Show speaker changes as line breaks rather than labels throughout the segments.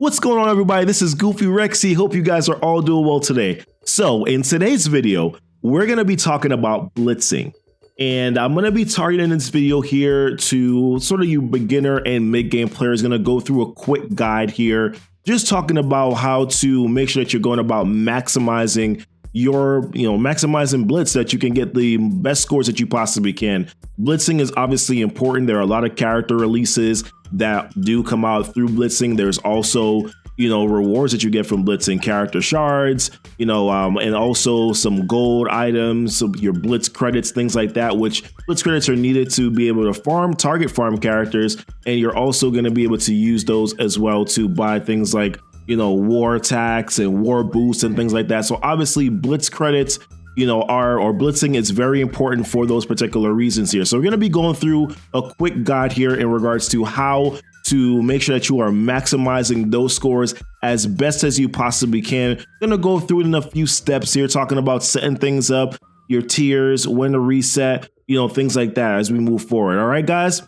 What's going on, everybody? This is Goofy Rexy. Hope you guys are all doing well today. So in today's video, we're going to be talking about blitzing. And I'm going to be targeting this video here to sort of you beginner and mid-game players. Going to go through a quick guide here, just talking about how to make sure that you're going about maximizing your, maximizing blitz, that you can get the best scores that you possibly can. Blitzing is obviously important. There are a lot of character releases that do come out through blitzing. There's also, rewards that you get from blitzing, character shards, and also some gold items, so your blitz credits, things like that, which blitz credits are needed to be able to target farm characters. And you're also going to be able to use those as well to buy things like, war attacks and war boosts and things like that. So obviously blitz credits, blitzing is very important for those particular reasons here. So we're going to be going through a quick guide here in regards to how to make sure that you are maximizing those scores as best as you possibly can. I'm going to go through it in a few steps here, talking about setting things up, your tiers, when to reset, things like that as we move forward. All right, guys.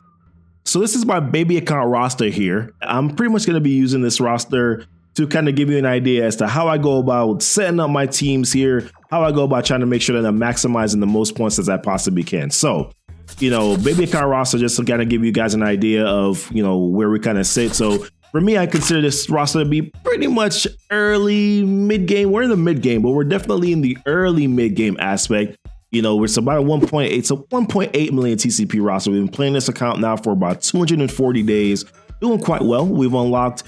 So this is my baby account roster here. I'm pretty much going to be using this roster to kind of give you an idea as to how I go about setting up my teams here, how I go about trying to make sure that I'm maximizing the most points as I possibly can. So, baby account roster, just to kind of give you guys an idea of, where we kind of sit. So for me, I consider this roster to be pretty much early mid-game. We're in the mid-game, but we're definitely in the early mid-game aspect. It's about a 1.8 million TCP roster. We've been playing this account now for about 240 days, doing quite well. We've unlocked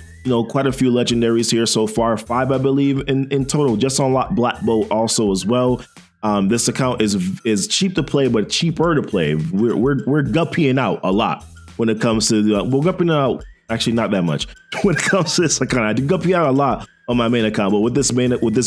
quite a few legendaries here so far, 5 I believe in total. Just unlocked Black Bolt also as well. This account is cheap to play, but cheaper to play. We're guppying out a lot when it comes to we're guppying out, actually not that much when it comes to this account. I do guppy out a lot on my main account, but with this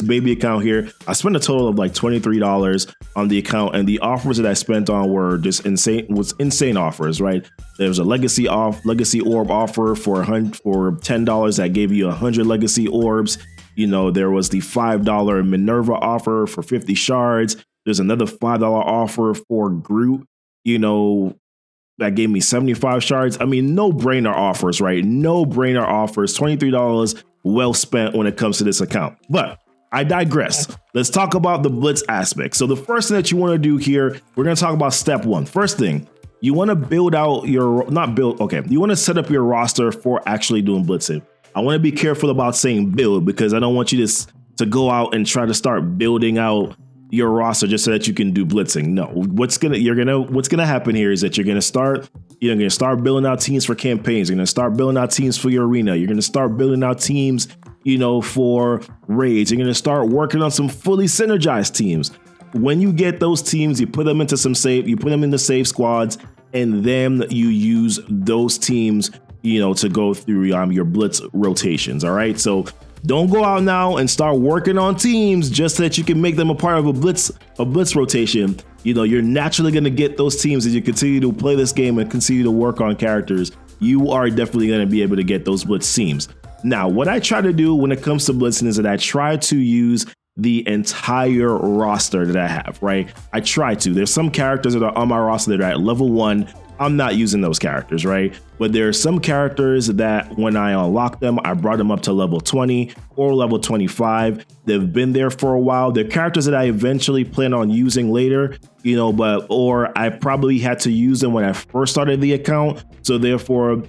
baby account here, I spent a total of like $23 on the account, and the offers that I spent on were just insane offers, right? There was a legacy orb offer for $10 that gave you 100 legacy orbs. There was the $5 Minerva offer for 50 shards. There's another $5 offer for Groot, that gave me 75 shards. I mean, no brainer offers, right? No brainer offers. $23 well spent when it comes to this account. But I digress. Let's talk about the blitz aspect. So the first thing that you want to do here, we're going to talk about step one. First thing, you want to build out you want to set up your roster for actually doing blitzing. I want to be careful about saying build, because I don't want you to go out and try to start building out your roster just so that you can do blitzing. No, what's gonna happen here is that you're gonna start building out teams for campaigns. You're gonna start building out teams for your arena. You're gonna start building out teams, for raids. You're gonna start working on some fully synergized teams. When you get those teams, you put them into save squads, and then you use those teams, to go through your blitz rotations. All right, so don't go out now and start working on teams just so that you can make them a part of a blitz rotation. You're naturally going to get those teams as you continue to play this game and continue to work on characters. You are definitely going to be able to get those blitz teams. Now, what I try to do when it comes to blitzing is that I try to use the entire roster that I have, right? I try to. There's some characters that are on my roster that are at level 1. I'm not using those characters, right? But there are some characters that when I unlock them, I brought them up to level 20 or level 25. They've been there for a while. They're characters that I eventually plan on using later, or I probably had to use them when I first started the account. So therefore,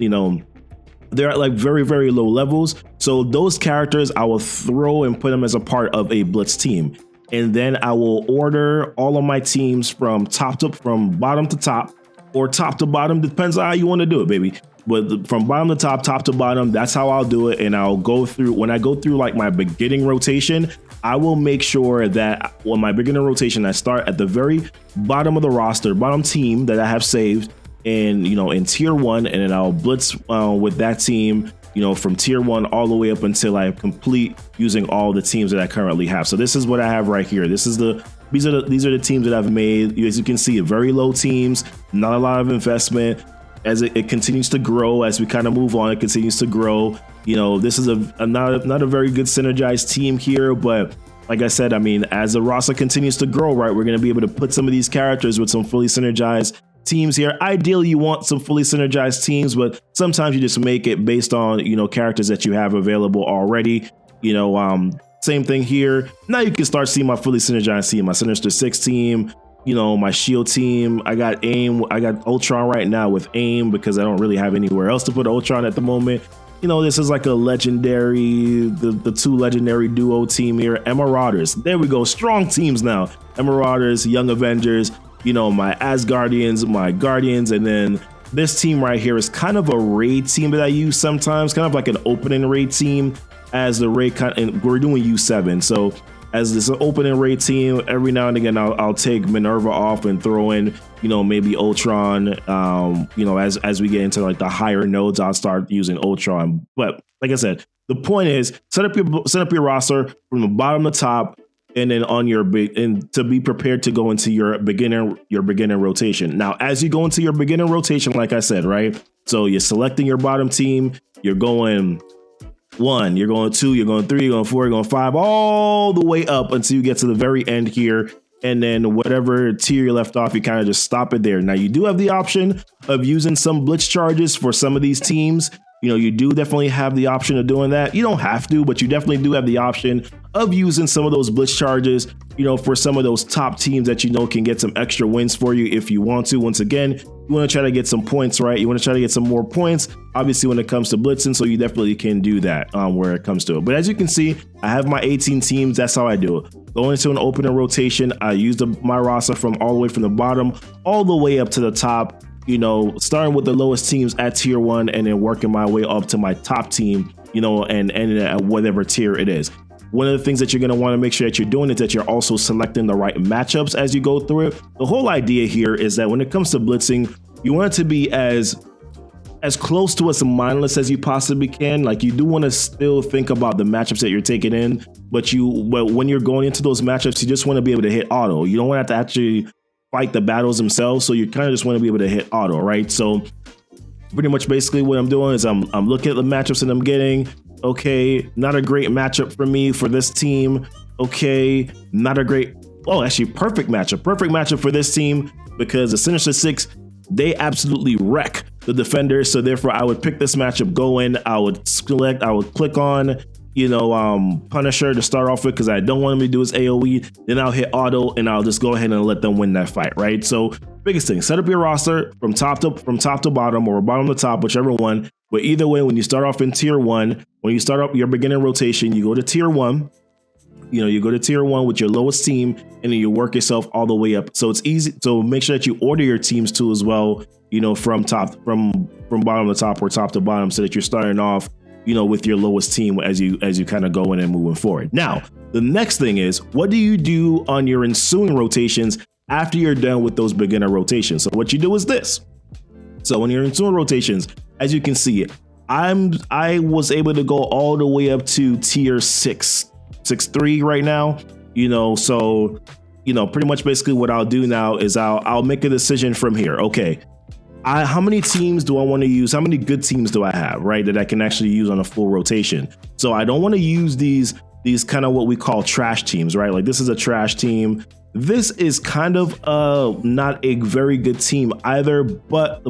they're at like very, very low levels. So those characters I will throw and put them as a part of a blitz team. And then I will order all of my teams from bottom to top, or top to bottom, depends on how you want to do it, baby. But from bottom to top to bottom, that's how I'll do it. And I'll go through, when I go through like my beginning rotation, I will make sure that when my beginning rotation, I start at the very bottom of the roster, bottom team that I have saved, and in tier 1, and then I'll blitz with that team, from tier 1 all the way up until I complete using all the teams that I currently have. So this is what I have right here. These are the teams that I've made. As you can see, very low teams, not a lot of investment. As it continues to grow, as we kind of move on, it continues to grow. This is not a very good synergized team here, but like I said, I mean, as the roster continues to grow, right, we're going to be able to put some of these characters with some fully synergized teams here. Ideally, you want some fully synergized teams, but sometimes you just make it based on, characters that you have available already. Same thing here. Now you can start seeing my fully synergized team, my Sinister Six team, my Shield team. I got AIM. I got Ultron right now with AIM because I don't really have anywhere else to put Ultron at the moment. This is like a legendary, the two legendary duo team here. Marauders. There we go. Strong teams now. Marauders, Young Avengers, my Asgardians, my Guardians, and then this team right here is kind of a raid team that I use sometimes, kind of like an opening raid team as the raid and we're doing U7. So as this opening raid team, every now and again, I'll take Minerva off and throw in, maybe Ultron. As we get into like the higher nodes, I'll start using Ultron. But like I said, the point is set up your roster from the bottom to top, and then and to be prepared to go into your beginner rotation. Now, as you go into your beginner rotation, like I said, right? So you're selecting your bottom team. You're going 1, you're going 2, you're going 3, you're going 4, you're going 5, all the way up until you get to the very end here. And then whatever tier you left off, you kind of just stop it there. Now, you do have the option of using some Blitz Charges for some of these teams. You do definitely have the option of doing that. You don't have to, but you definitely do have the option of using some of those Blitz Charges, for some of those top teams that can get some extra wins for you if you want to. Once again, you want to try to get some points, right? You want to try to get some more points, obviously, when it comes to blitzing. So you definitely can do that where it comes to it. But as you can see, I have my 18 teams. That's how I do it. Going into an opening rotation, I use my roster from all the way from the bottom all the way up to the top. Starting with the lowest teams at tier 1 and then working my way up to my top team, and ending at whatever tier it is. One of the things that you're going to want to make sure that you're doing is that you're also selecting the right matchups as you go through it. The whole idea here is that when it comes to blitzing, you want it to be as close to as mindless as you possibly can. Like, you do want to still think about the matchups that you're taking in, but when you're going into those matchups, you just want to be able to hit auto. You don't want to have to actually fight the battles themselves, so you kind of just want to be able to hit auto, right? So pretty much basically what I'm doing is I'm looking at the matchups that I'm getting. Okay, not a great matchup for me for this team. Okay, not a great, actually perfect matchup for this team, because the Sinister Six, they absolutely wreck the defenders. So therefore I would pick this matchup, go in, I would click on Punisher to start off with, because I don't want him to do his AoE. Then I'll hit auto and I'll just go ahead and let them win that fight, right? So biggest thing, set up your roster from top to bottom, or bottom to top, whichever one. But either way, when you start off in tier 1, when you start up your beginning rotation, you go to tier 1. You go to tier 1 with your lowest team, and then you work yourself all the way up. So it's easy. So make sure that you order your teams too as well, from bottom to top or top to bottom, so that you're starting off with your lowest team as you kind of go in and moving forward. Now, the next thing is, what do you do on your ensuing rotations after you're done with those beginner rotations? So what you do is this. So when you're ensuing rotations, as you can see, I was able to go all the way up to tier 6.3 right now. So pretty much basically what I'll do now is I'll make a decision from here. Okay, how many teams do I want to use? How many good teams do I have, right, that I can actually use on a full rotation? So I don't want to use these kind of what we call trash teams, right? Like, this is a trash team. This is kind of not a very good team either, but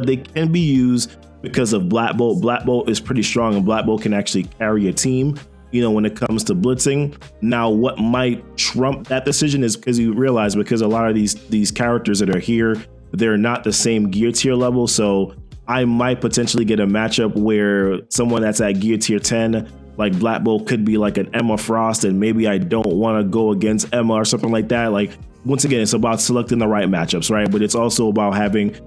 they can be used because of Black Bolt. Black Bolt is pretty strong, and Black Bolt can actually carry a team, when it comes to blitzing. Now, what might trump that decision is because you realize, because a lot of these characters that are here, they're not the same gear tier level. So I might potentially get a matchup where someone that's at gear tier 10, like Black Bolt, could be like an Emma Frost, and maybe I don't want to go against Emma or something like that. Like, once again, it's about selecting the right matchups, right? But it's also about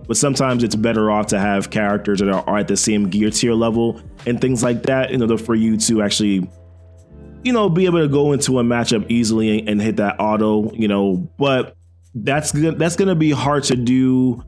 but sometimes it's better off to have characters that are at the same gear tier level and things like that, in order for you to actually, be able to go into a matchup easily and hit that auto, but that's going to be hard to do,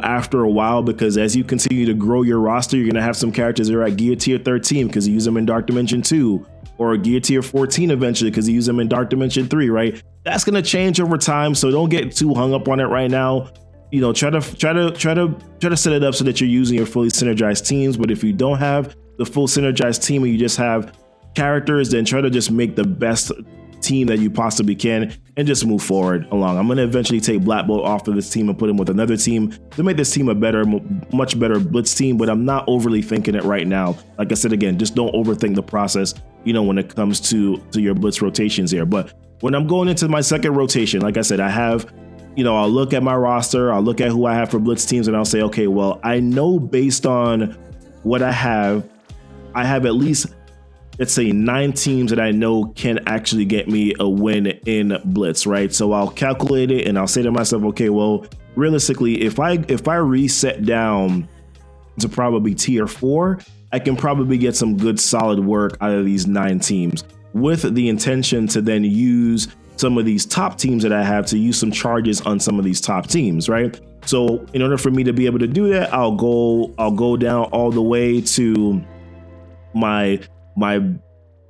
after a while, because as you continue to grow your roster, you're going to have some characters that are at gear tier 13 because you use them in Dark Dimension 2, or gear tier 14 eventually because you use them in Dark Dimension 3, right? That's going to change over time, so don't get too hung up on it right now. Try to set it up so that you're using your fully synergized teams. But if you don't have the full synergized team and you just have characters, then try to just make the best team that you possibly can and just move forward along. I'm going to eventually take Black Bolt off of this team and put him with another team to make this team a better, much better Blitz team, but I'm not overly thinking it right now. Like I said, again, just don't overthink the process, when it comes to your Blitz rotations here. But when I'm going into my second rotation, like I said, I have, I'll look at my roster, I'll look at who I have for Blitz teams, and I'll say, okay, well, I know based on what I have at least, let's say 9 teams that I know can actually get me a win in Blitz, right? So I'll calculate it and I'll say to myself, okay, well, realistically, if I reset down to probably tier 4, I can probably get some good solid work out of these 9 teams, with the intention to then use some of these top teams that I have to use some charges on some of these top teams, right? So in order for me to be able to do that, I'll go down all the way to my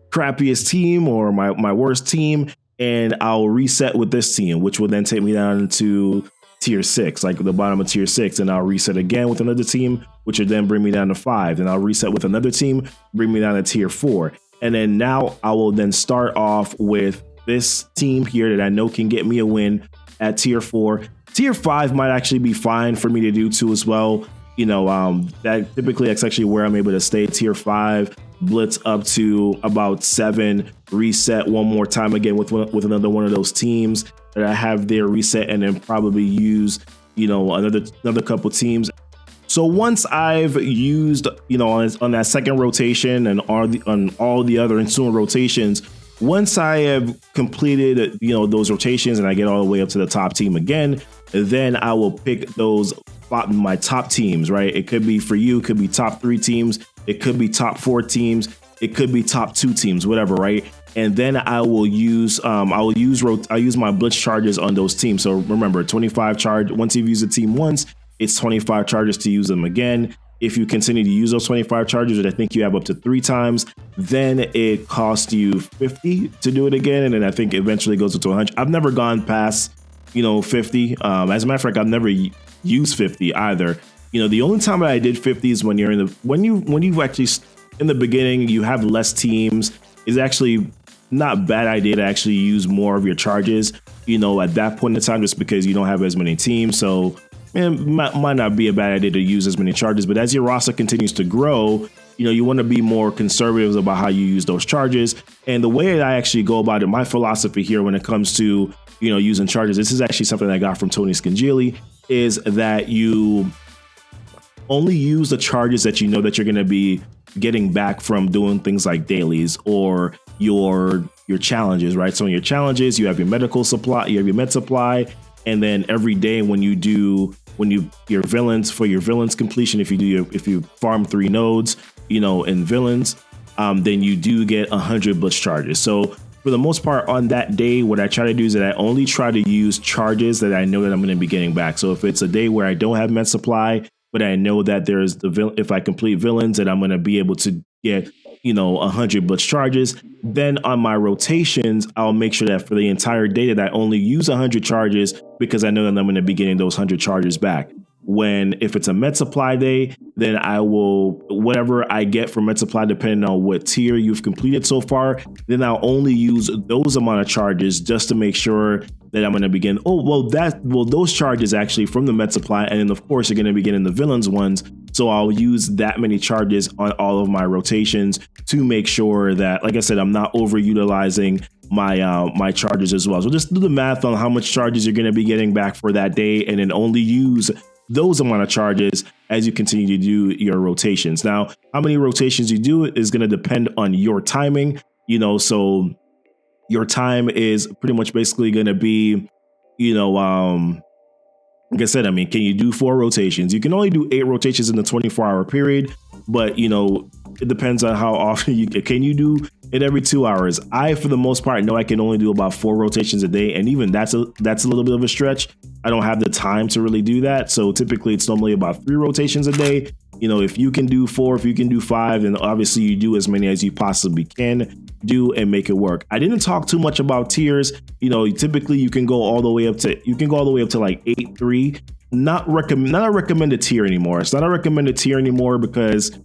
crappiest team or my worst team, and I'll reset with this team, which will then take me down to tier 6, like the bottom of tier 6, and I'll reset again with another team, which will then bring me down to 5. Then I'll reset with another team, bring me down to tier 4. And then now I will then start off with this team here that I know can get me a win at tier 4. Tier 5 might actually be fine for me to do too as well. That typically that's actually where I'm able to stay. Tier 5, Blitz up to about 7, reset one more time again with another one of those teams that I have there, reset, and then probably use, another couple teams. So once I've used, on that second rotation and on all the other ensuing rotations, once I have completed, those rotations and I get all the way up to the top team again, then I will pick my top teams, right? It could be for you, it could be top 3 teams, it could be top 4 teams, it could be top 2 teams, whatever, right? And then I will use I'll use my Blitz charges on those teams. So remember, 25 charge. Once you've used a team once, it's 25 charges to use them again. If you continue to use those 25 charges, which I think you have up to 3 times, then it costs you 50 to do it again. And then I think eventually goes up to 100. I've never gone past, 50. As a matter of fact, I've never used 50 either. The only time that I did 50 is when you actually, in the beginning, you have less teams. It's actually not a bad idea to actually use more of your charges, at that point in time, just because you don't have as many teams. So it might not be a bad idea to use as many charges, but as your roster continues to grow, you want to be more conservative about how you use those charges. And the way that I actually go about it, my philosophy here when it comes to, using charges, this is actually something I got from Tony Scangili, is that you only use the charges that you know that you're going to be getting back from doing things like dailies or your challenges, right? So in your challenges, you have your medical supply, you have your med supply, and then every day when your villains completion, if you farm 3 nodes, in villains, then you do get 100 Blitz charges. So for the most part on that day, what I try to do is that I only try to use charges that I know that I'm going to be getting back. So if it's a day where I don't have med supply, but I know that there's if I complete villains, that I'm going to be able to get 100 Blitz charges, then on my rotations, I'll make sure that for the entire day that I only use 100 charges, because I know that I'm going to be getting those 100 charges back. If it's a med supply day, then I will, whatever I get from med supply, depending on what tier you've completed so far, then I'll only use those amount of charges just to make sure that I'm going to begin. Those charges actually from the med supply. And then of course you're going to be getting the villains ones. So I'll use that many charges on all of my rotations to make sure that, like I said, I'm not overutilizing my charges as well. So just do the math on how much charges you're going to be getting back for that day, and then only use those amount of charges as you continue to do your rotations. Now, how many rotations you do is going to depend on your timing, so your time is pretty much basically going to be, like I said, can you do 4 rotations? You can only do 8 rotations in the 24-hour period, but it depends on how often you can you do it every 2 hours. I, for the most part, know I can only do about 4 rotations a day, and even that's a little bit of a stretch. I don't have the time to really do that. So typically it's normally about 3 rotations a day. If you can do 4, if you can do 5, then obviously you do as many as you possibly can do and make it work. I didn't talk too much about tiers. Typically you can go all the way up to like 8-3. Not a recommended tier anymore. It's not a recommended tier anymore because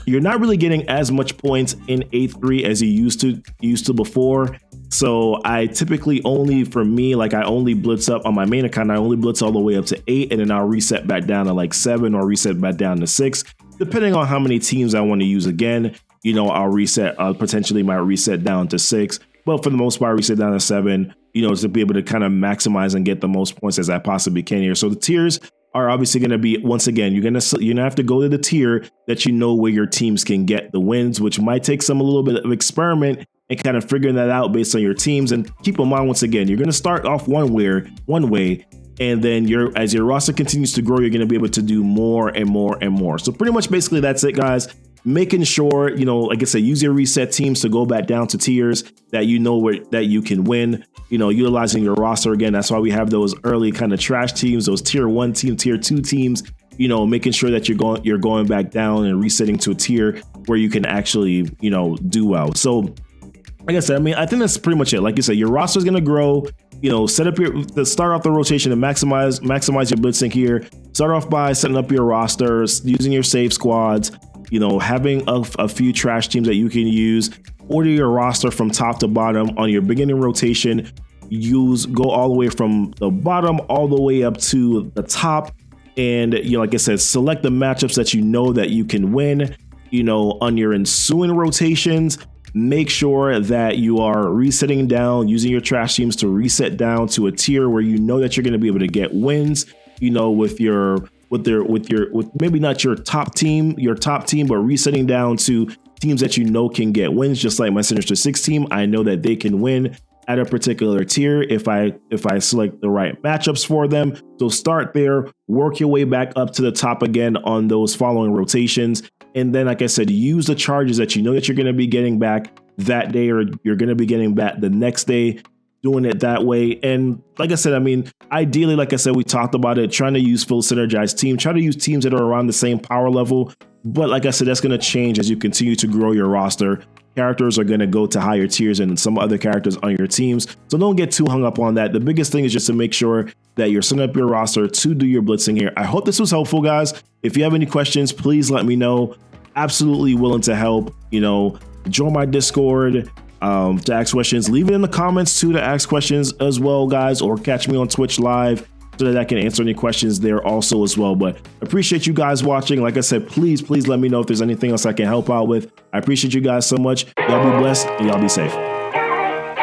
you're not really getting as much points in 8-3 as you used to before. So I typically only, for me, like I only blitz up on my main account. I only blitz all the way up to 8, and then I'll reset back down to like 7 or reset back down to 6, depending on how many teams I want to use again. You know, I'll reset, potentially might reset down to 6, but for the most part, reset down to 7, you know, to be able to kind of maximize and get the most points as I possibly can here. So the tiers are obviously going to be, once again, you're gonna have to go to the tier that you know where your teams can get the wins, which might take some a little bit of experiment and kind of figuring that out based on your teams. And keep in mind, once again, you're going to start off one way, and then as your roster continues to grow, you're going to be able to do more and more and more. So pretty much basically that's it, guys. Making sure, you know, like I said, use your reset teams to go back down to tiers that you know where that you can win, you know, utilizing your roster again. That's why we have those early kind of trash teams, those tier 1 team, tier 2 teams, you know, making sure that you're going back down and resetting to a tier where you can actually, you know, do well. So like I said, I mean, I think that's pretty much it. Like you said, your roster is going to grow, you know, start off the rotation and maximize your blitzing here. Start off by setting up your rosters, using your save squads, you know, having a few trash teams that you can use. Order your roster from top to bottom on your beginning rotation. Go all the way from the bottom all the way up to the top. And, you know, like I said, select the matchups that you know that you can win. You know, on your ensuing rotations, make sure that you are resetting down, using your trash teams to reset down to a tier where you know that you're going to be able to get wins, you know, with maybe not your top team, but resetting down to teams that you know can get wins. Just like my Sinister 6 team, I know that they can win at a particular tier if I select the right matchups for them. So start there, work your way back up to the top again on those following rotations. And then, like I said, use the charges that you know that you're going to be getting back that day, or you're going to be getting back the next day, doing it that way. And like I said, I mean, ideally, like I said, we talked about it, trying to use full synergized team, try to use teams that are around the same power level. But like I said, that's going to change as you continue to grow your roster. Characters are going to go to higher tiers and some other characters on your teams. So don't get too hung up on that. The biggest thing is just to make sure that you're setting up your roster to do your blitzing here. I hope this was helpful, guys. If you have any questions, please let me know. Absolutely willing to help. You know, join my Discord to ask questions. Leave it in the comments too to ask questions as well, guys, or catch me on Twitch live so that I can answer any questions there also as well. But appreciate you guys watching. Like I said, please let me know if there's anything else I can help out with. I appreciate you guys so much. Y'all be blessed and y'all be safe.